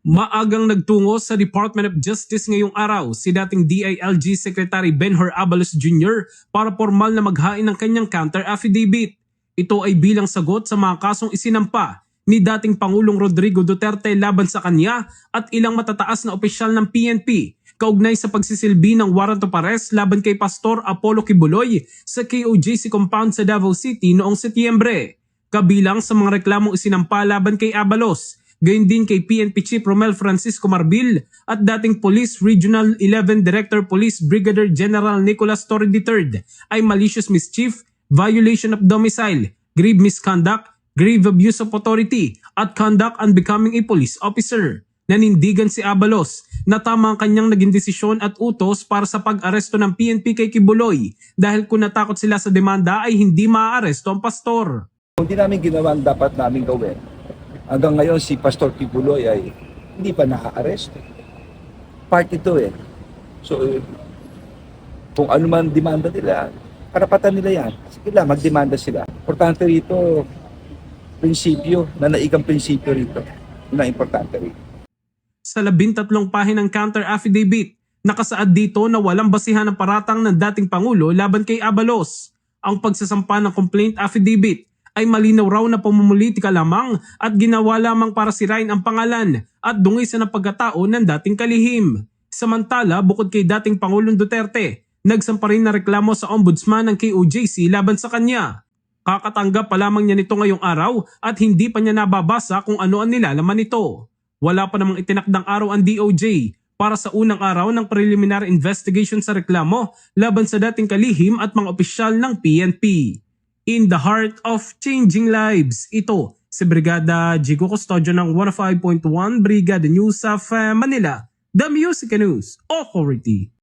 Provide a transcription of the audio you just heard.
Maagang nagtungo sa Department of Justice ngayong araw si dating DILG Secretary Benhur Abalos Jr. para formal na maghain ng kanyang counter affidavit. Ito ay bilang sagot sa mga kasong isinampa ni dating Pangulong Rodrigo Duterte laban sa kanya at ilang matataas na opisyal ng PNP kaugnay sa pagsisilbi ng warrant of arrest laban kay Pastor Apollo Kibuloy sa KOJC compound sa Davao City noong Setyembre. Kabilang sa mga reklamong isinampa laban kay Abalos, gayon din kay PNP Chief Romel Francisco Marbil at dating Police Regional 11 Director Police Brigadier General Nicolas Torre III ay malicious mischief, violation of domicile, grave misconduct, grave abuse of authority at conduct unbecoming a police officer. Nanindigan si Abalos na tama ang kanyang naging desisyon at utos para sa pag-aresto ng PNP kay Kibuloy dahil kung natakot sila sa demanda ay hindi maaaresto ang pastor. Hindi namin ginawa ang dapat namin gawin. Hanggang ngayon si Pastor Kibuloy ay hindi pa naka-arrest. Part ito eh. So kung ano man demanda nila, karapatan nila yan. Sige lang, magdemanda sila. Importante rito, prinsipyo, nanaigang prinsipyo rito. Yun ang importante rito. Sa 13 pahinang counter affidavit, nakasaad dito na walang basihan ng paratang ng dating Pangulo laban kay Abalos. Ang pagsasampa ng complaint affidavit ay malinaw raw na pamumulitika lamang at ginawa lamang para sirain ang pangalan at dungisan ng pagkatao ng dating kalihim. Samantala, bukod kay dating Pangulong Duterte, nagsampa rin na reklamo sa ombudsman ng KOJC laban sa kanya. Kakatanggap pa lamang niya nito ngayong araw at hindi pa niya nababasa kung ano ang nilalaman nito. Wala pa namang itinakdang araw ang DOJ para sa unang araw ng preliminary investigation sa reklamo laban sa dating kalihim at mga opisyal ng PNP. In the heart of changing lives, ito si Brigada Jigo Custodio ng 105.1 Brigada News of Manila, The Music News Authority.